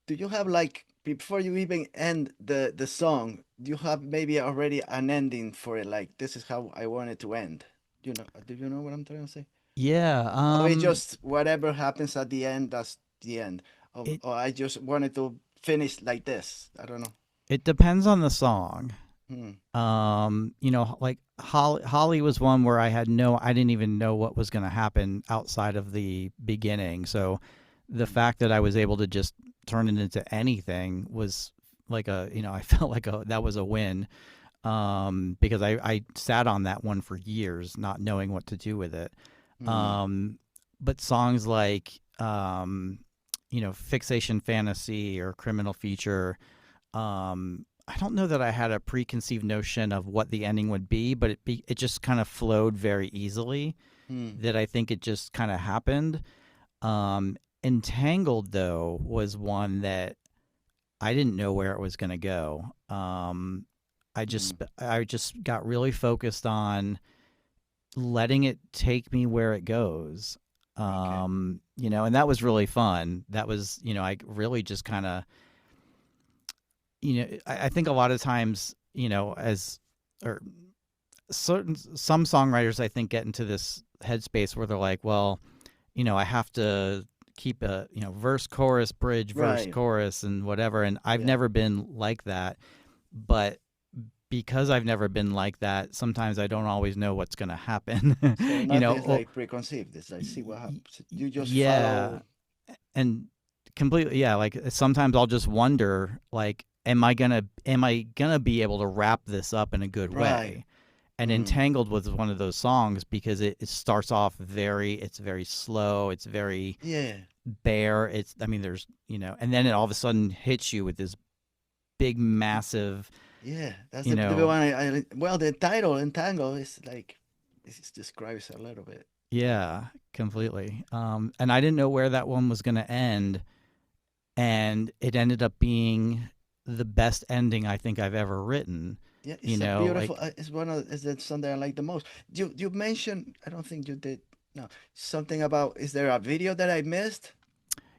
do you have like before you even end the song, do you have maybe already an ending for it? Like this is how I want it to end. Do you know what I'm trying to say? Yeah, Or it just whatever happens at the end, that's the end. it Or I just wanted to finish like this. I don't know. it depends on the song. Hmm. Like Holly was one where I didn't even know what was going to happen outside of the beginning. So the Hmm. fact that I was able to just turn it into anything was like I felt like that was a win. Because I sat on that one for years, not knowing what to do with it. Hmm. Um, but songs like, Fixation Fantasy or Criminal Feature, I don't know that I had a preconceived notion of what the ending would be, but it just kind of flowed very easily. Hmm. That I think it just kind of happened. Entangled though was one that I didn't know where it was going to go. Hmm. I just got really focused on letting it take me where it goes. Okay. And that was really fun. That was, I really just kind of, I think a lot of times, as or some songwriters I think get into this headspace where they're like, well, I have to keep a, verse, chorus, bridge, verse, Right. chorus, and whatever. And I've Yeah. never been like that. But because I've never been like that, sometimes I don't always know what's going to happen. So you know, nothing is or, like preconceived. It's like see what happens. You just yeah, follow. and completely, yeah. Like sometimes I'll just wonder, like, am I gonna be able to wrap this up in a good Right. way? And Hmm. Entangled was one of those songs because it starts off it's very slow, it's very Yeah. bare. I mean, and then it all of a sudden hits you with this big, massive, Yeah. That's you the know, one. Well, the title Entangle is like it describes a little bit. yeah, completely. And I didn't know where that one was going to end, and it ended up being the best ending I think I've ever written. Yeah, it's a beautiful. Like, It's one of it's the song that I like the most. You mentioned. I don't think you did. No, something about. Is there a video that I missed?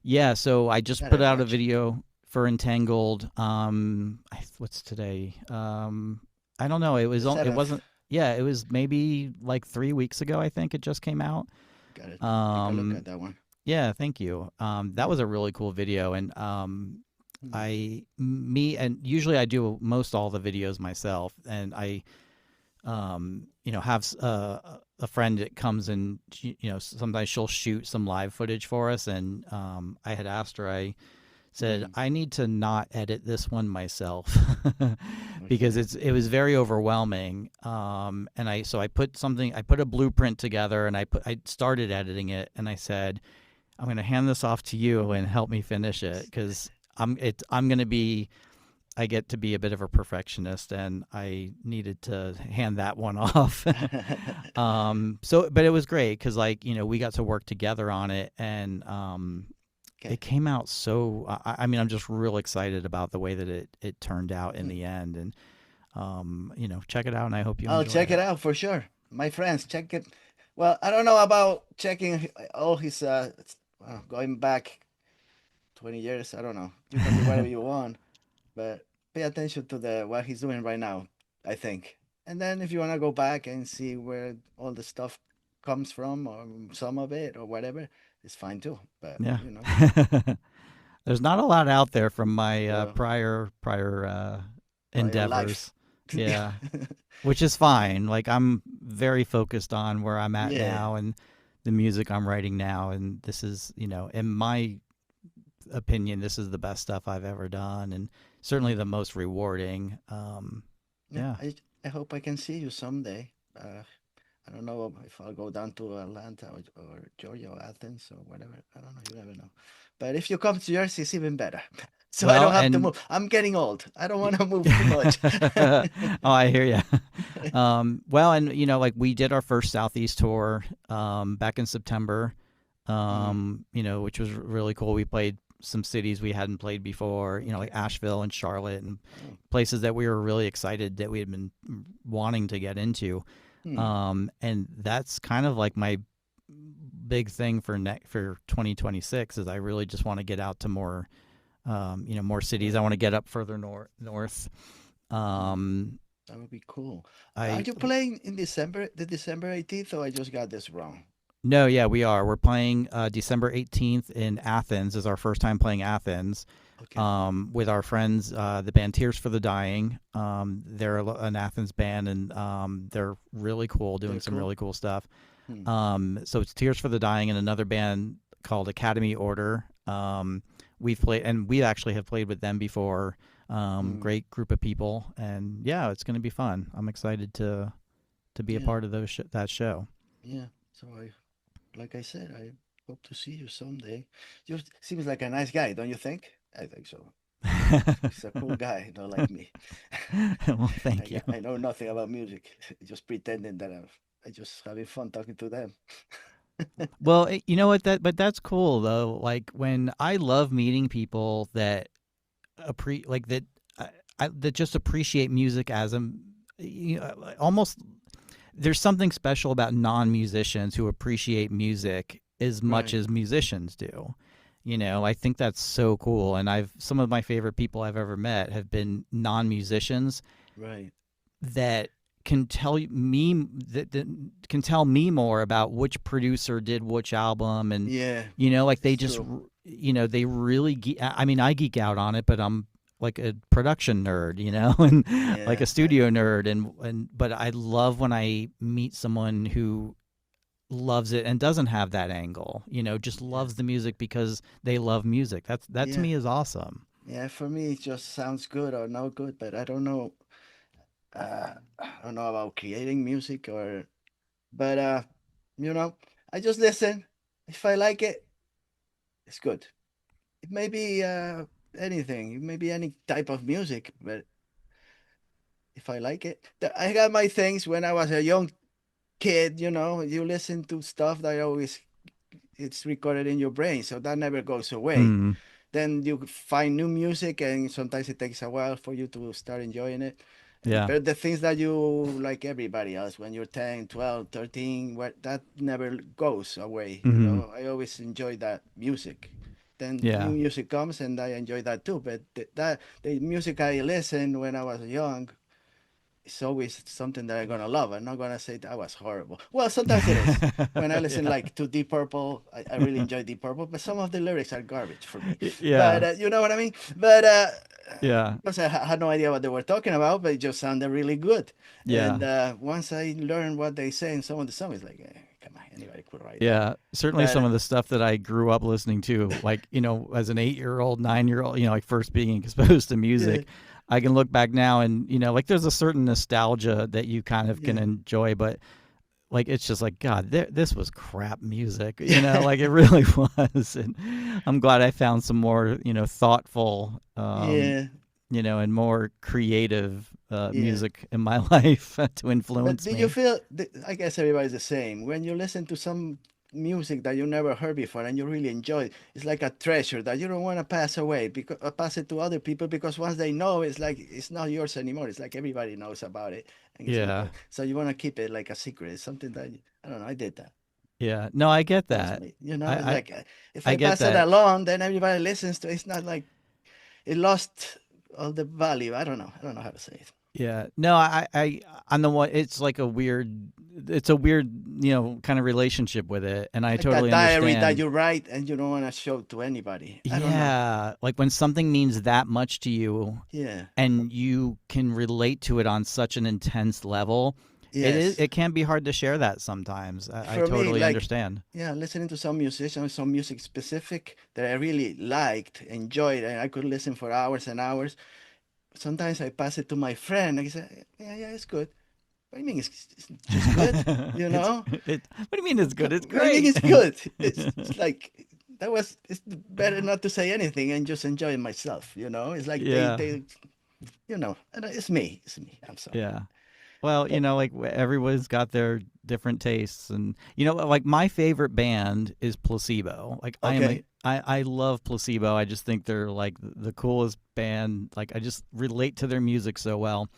yeah. So I I just put gotta out a watch it. video for Entangled. What's today? I don't know. The It seventh. wasn't. Yeah, it was maybe like 3 weeks ago. I think it just came out. Gotta take a look Um, at that one. yeah, thank you. That Hmm. was a really cool video, and Hmm. and usually I do most all the videos myself, and I have a friend that comes and sometimes she'll shoot some live footage for us, and I had asked her, I said Hmm. I need to not edit this one myself because Okay. it was very overwhelming. And I put a blueprint together, and I started editing it, and I said I'm going to hand this off to you and help me finish it because I'm going to be I get to be a bit of a perfectionist, and I needed to hand that one off. But it was great because, like, we got to work together on it, and Okay. it came out so. I mean, I'm just real excited about the way that it turned out in Hmm. the end, and check it out, and I hope you I'll enjoy check it it. out for sure. My friends, check it. Well, I don't know about checking all his well, going back 20 years. I don't know. You can do whatever you want, but pay attention to the what he's doing right now, I think. And then if you want to go back and see where all the stuff comes from or some of it or whatever, it's fine too. But, Yeah. you know, There's not a lot out there from my well, prior prior life. endeavors. Yeah. Yeah, which is fine. Like, I'm very focused on where I'm at Yeah. now and the music I'm writing now, and this is, in my opinion, this is the best stuff I've ever done, and certainly the most rewarding. Yeah. Yeah, I hope I can see you someday. I don't know if I'll go down to Atlanta or Georgia or Athens or whatever. I don't know. You never know. But if you come to Jersey, it's even better. So I well, don't have to and move. I'm getting old. I don't want to move too much. oh, I hear you. Well, and like we did our first Southeast tour back in September, Mm. which was really cool. We played some cities we hadn't played before, like Okay. Asheville and Charlotte, and Oh. places that we were really excited that we had been wanting to get into. Hmm. And that's kind of like my big thing for 2026 is I really just want to get out to more cities. I Right. want to get up further north. Hmm. Um, That would be cool. Are I you playing in December, the December 18th, or I just got this wrong? No, yeah, we are. We're playing December 18th in Athens. Is our first time playing Athens Okay. with our friends, the band Tears for the Dying. They're an Athens band, and they're really cool, doing They're some cool. really cool stuff. Hmm. So it's Tears for the Dying and another band called Academy Order. We've played, and we actually have played with them before. Hmm. Great group of people, and yeah, it's going to be fun. I'm excited to be a Yeah. part of that show. Yeah. So I, like I said, I hope to see you someday. You seems like a nice guy, don't you think? I think so. He's a cool guy, not like me. Well, thank you. I know nothing about music. Just pretending that I just having fun talking to them. Well, you know what? But that's cool though. Like when I love meeting people that like that, that just appreciate music as a, almost. There's something special about non-musicians who appreciate music as much Right, as musicians do. I think that's so cool. And some of my favorite people I've ever met have been non-musicians right. that can tell me that can tell me more about which producer did which album, and Yeah, like they it's just true. they really I mean, I geek out on it, but I'm like a production nerd, and like Yeah, a studio nerd, and but I love when I meet someone who loves it and doesn't have that angle, just yeah, loves the music because they love music. That to yeah, me is awesome. yeah. For me, it just sounds good or no good, but I don't know. I don't know about creating music or, but you know, I just listen. If I like it, it's good. It may be anything. It may be any type of music, but if I like it, I got my things when I was a young kid. You listen to stuff that always it's recorded in your brain, so that never goes away. Mm, Then you find new music, and sometimes it takes a while for you to start enjoying it. yeah. But the things that you like everybody else when you're 10, 12, 13, that never goes away. Hmm. I always enjoy that music. Then new Yeah. music comes and I enjoy that too. But the music I listened when I was young, it's always something that I'm gonna love. I'm not gonna say that was horrible. Well, sometimes it is. When I listen Yeah. like to Deep Purple, I really enjoy Deep Purple, but some of the lyrics are garbage for me. But Yeah. you know what I mean? But Yeah. because I had no idea what they were talking about, but it just sounded really good. And Yeah. once I learned what they say in some of the songs, like, come on, anybody could write that. Yeah, certainly some But of the stuff that I grew up listening to, like, as an 8-year old, 9-year old, like first being exposed to yeah, music, I can look back now and, like there's a certain nostalgia that you kind of can yeah, enjoy, but like it's just like, God, this was crap music, yeah, like it really was. And I'm glad I found some more, thoughtful, yeah, and more creative yeah. music in my life to But influence do you me. feel, I guess everybody's the same, when you listen to some music that you never heard before and you really enjoy it, it's like a treasure that you don't want to pass away because pass it to other people because once they know, it's like it's not yours anymore. It's like everybody knows about it, and it's like Yeah. so you want to keep it like a secret. It's something that I don't know. I did that. Yeah. No, I get That was that. me. It's I, I, like if I I get pass it that. along, then everybody listens to it. It's not like it lost all the value. I don't know. I don't know how to say it. Yeah. No, I'm the one. It's a weird, kind of relationship with it, and It's I like that totally diary that understand. you write and you don't want to show to anybody. I don't know. Yeah, like when something means that much to you, Yeah. and you can relate to it on such an intense level, Yes. it can be hard to share that sometimes. I For me, totally like, understand. yeah, listening to some musicians, some music specific that I really liked, enjoyed, and I could listen for hours and hours. Sometimes I pass it to my friend and he say, yeah, yeah, it's good. What do you mean it's just good? You it's know? it. What do you mean it's good? It's What do you mean great. it's good? It's like it's better not to say anything and just enjoy myself, It's like Yeah. and it's me. It's me. I'm sorry. Yeah. Well, But like everyone's got their different tastes, and like my favorite band is Placebo. Like okay. I love Placebo. I just think they're like the coolest band. Like I just relate to their music so well.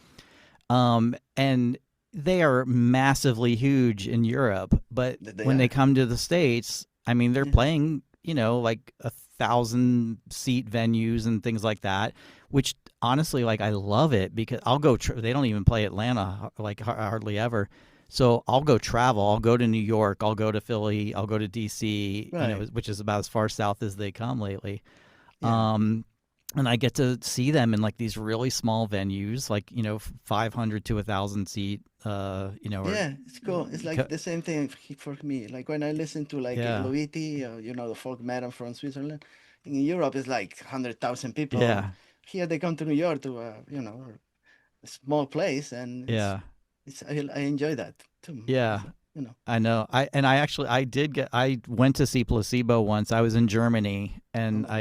And they are massively huge in Europe, but They when they are. come to the States, I mean, they're Yeah. playing, like 1,000 seat venues and things like that, which honestly, like, I love it because I'll go, they don't even play Atlanta like hardly ever. So I'll go travel. I'll go to New York. I'll go to Philly. I'll go to DC. Right. Which is about as far south as they come lately. Yeah. And I get to see them in like these really small venues, like 500 to 1,000 seat, or Yeah, it's cool. It's like the same thing for me. Like when I listen to like yeah, Luiti, the folk metal from Switzerland. In Europe, it's like 100,000 people. yeah, Here they come to New York to, a small place, and it's, yeah, it's I enjoy that too. yeah. It's, you know. I know. I went to see Placebo once. I was in Germany, and Oh,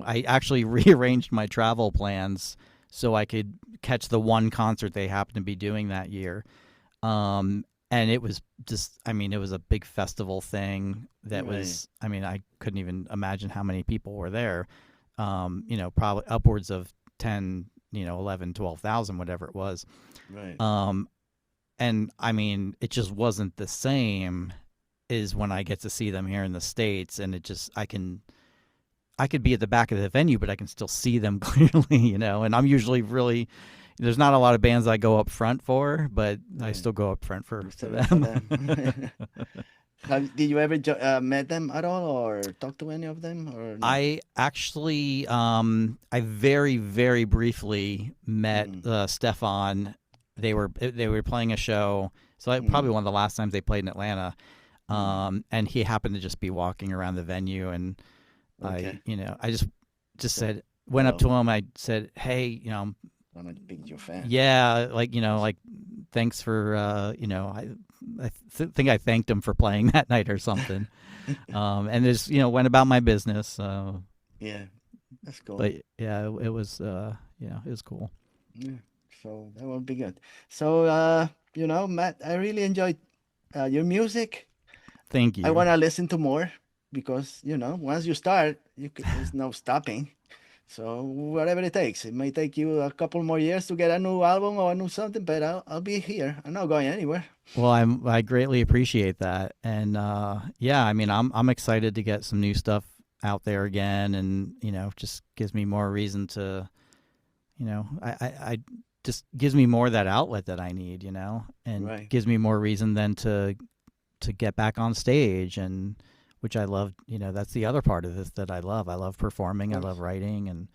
I actually rearranged my travel plans so I could catch the one concert they happened to be doing that year. And it was just, I mean, it was a big festival thing that right, was, I mean, I couldn't even imagine how many people were there. Probably upwards of 10, 11, 12,000, whatever it was. right. Um, and I mean, it just wasn't the same as when I get to see them here in the States. And it just, I could be at the back of the venue, but I can still see them clearly, and I'm usually really, there's not a lot of bands I go up front for, but I Right. still go up front You for still go for them. them. Did you ever met them at all, or talk to any of them, or no? I actually, I very, very briefly met Mm, Stefan. They were playing a show, so probably mm, one of the last times they played in Atlanta. mm. And he happened to just be walking around the venue, and Okay. I just So, said, went up hello. to him. I said, hey, I'm a big your fan. yeah, like thanks for think I thanked him for playing that night or something. And just went about my business. Yeah, that's cool. But yeah, it was it was cool. Yeah, so that will be good. So, Matt, I really enjoyed your music. Thank I you. want to listen to more because, once you start, there's no stopping. So whatever it takes, it may take you a couple more years to get a new album or a new something, but I'll be here. I'm not going anywhere. Well, I greatly appreciate that, and yeah, I mean, I'm excited to get some new stuff out there again, and just gives me more reason to, I just gives me more of that outlet that I need, and Right. gives me more reason then to get back on stage, and which I love. That's the other part of this that I love. I love Of performing. I love course. writing, and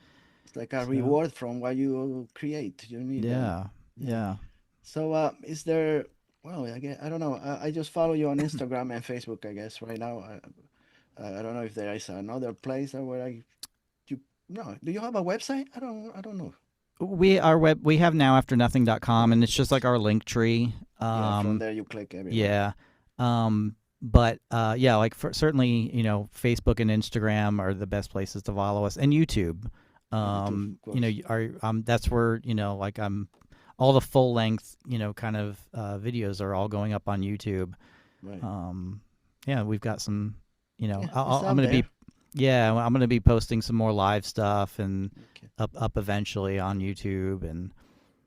It's like a so reward from what you create. You need that. yeah, Yeah. yeah. So, is there? Well, I don't know. I just follow you on Instagram and Facebook. I guess right now. I don't know if there is another place where you no. Do you have a website? I don't know. We have now afternothing.com, and it's just like our link tree. Yeah, from there you click everywhere. Yeah. But yeah, like certainly, Facebook and Instagram are the best places to follow us, and YouTube. YouTube, of course. Are that's where like all the full length kind of videos are all going up on YouTube. Right. Um, yeah, we've got some. Yeah, it's I'm out gonna be there. yeah, I'm gonna be posting some more live stuff and Okay. up eventually on YouTube, and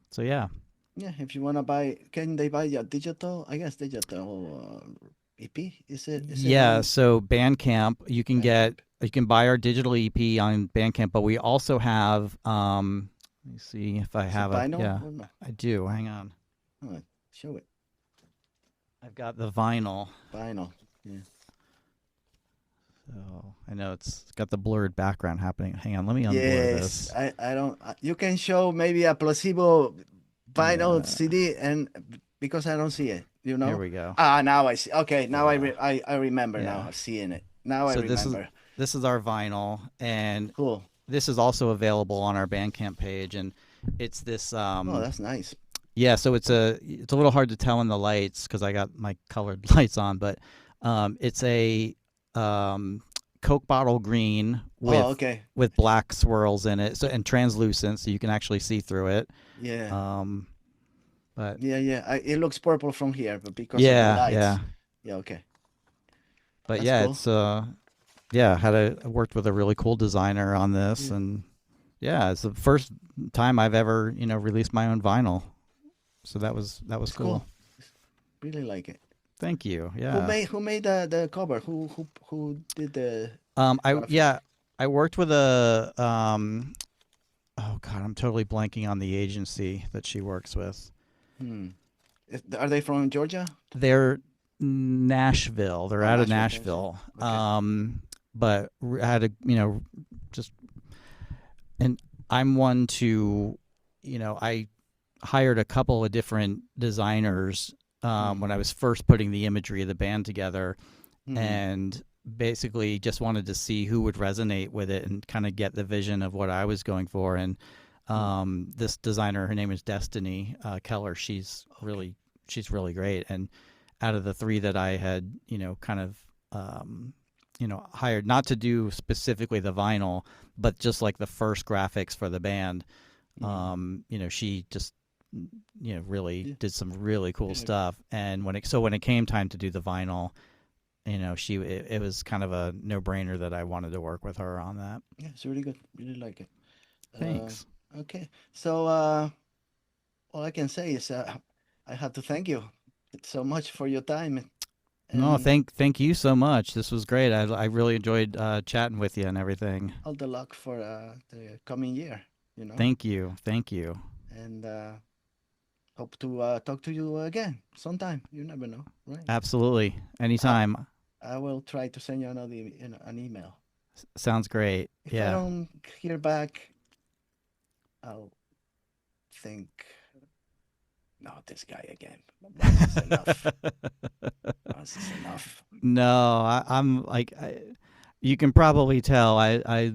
so yeah. Yeah, if you wanna buy, can they buy your digital? I guess digital EP. Is it Yeah, on so Bandcamp, Bandcamp? you can buy our digital EP on Bandcamp, but we also have let me see if I Is it have a vinyl yeah, or no? I do. Hang on. Oh, show it. I've got the vinyl. Vinyl. Yeah. So I know it's got the blurred background happening. Hang on, let me unblur Yes, this. I don't. You can show maybe a placebo vinyl Yeah, CD, and because I don't see it, you here know. we go. Ah, now I see. Okay, now Yeah. I remember now. Yeah. I'm seeing it. Now I So remember. this is our vinyl, and Cool. this is also available on our Bandcamp page, and it's this Oh, that's nice. yeah, so it's a little hard to tell in the lights because I got my colored lights on, but it's a um, Coke bottle green Oh, okay. with black swirls in it, so and translucent, so you can actually see through it. Yeah. Um, but Yeah, yeah. It looks purple from here, but because of the yeah, lights. yeah, Yeah, okay. but That's yeah, cool. it's yeah, I worked with a really cool designer on this, Yeah, and yeah, it's the first time I've ever released my own vinyl, so that was it's cool. cool. Really like it. Thank you. Who Yeah. made who made the cover? Who did the I graphics? yeah, I worked with a oh god, I'm totally blanking on the agency that she works with. Hmm. Are they from Georgia? They're Nashville. They're Oh, out of Nashville, Tennessee. Nashville. Okay. But I had to, just and I'm one to, I hired a couple of different designers when I Mm-hmm. was first putting the imagery of the band together, Mm-hmm. and basically just wanted to see who would resonate with it and kind of get the vision of what I was going for. And this designer, her name is Destiny Keller. Okay. She's really great. And out of the three that I had, kind of hired not to do specifically the vinyl, but just like the first graphics for the band, Mm-hmm. she just really Yeah. did some really cool Yeah. stuff. And when it came time to do the vinyl, it was kind of a no brainer that I wanted to work with her on that. Yeah. It's really good. Really like it. Uh, Thanks. okay. So all I can say is I have to thank you so much for your time No, and thank you so much. This was great. I really enjoyed chatting with you and everything. all the luck for the coming year. You know, Thank you. and hope to talk to you again sometime. You never know, right? Absolutely. I Anytime. I will try to send you an email. Sounds great. If I Yeah. don't hear back, I'll think, no, this guy again. Once is enough. Once is enough. No, I'm like you can probably tell I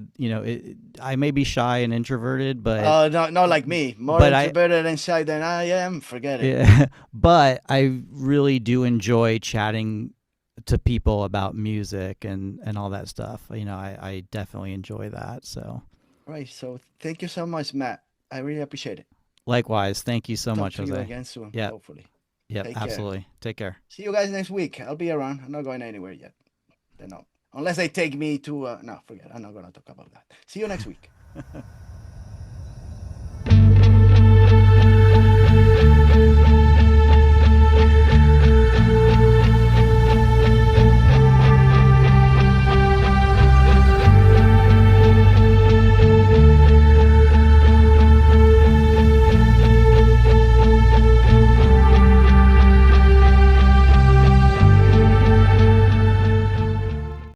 may be shy and introverted, Oh, no, not like me. More but I introverted and shy than I am. Forget it. yeah, but I really do enjoy chatting to people about music and all that stuff. I definitely enjoy that. So Right. So thank you so much, Matt. I really appreciate it. likewise, thank you so Talk much, to you Jose. again soon, Yep, hopefully. yep, Take care. absolutely. Take care. See you guys next week. I'll be around. I'm not going anywhere yet. They know. Unless they take me to, no, forget. I'm not going to talk about that. See you next week.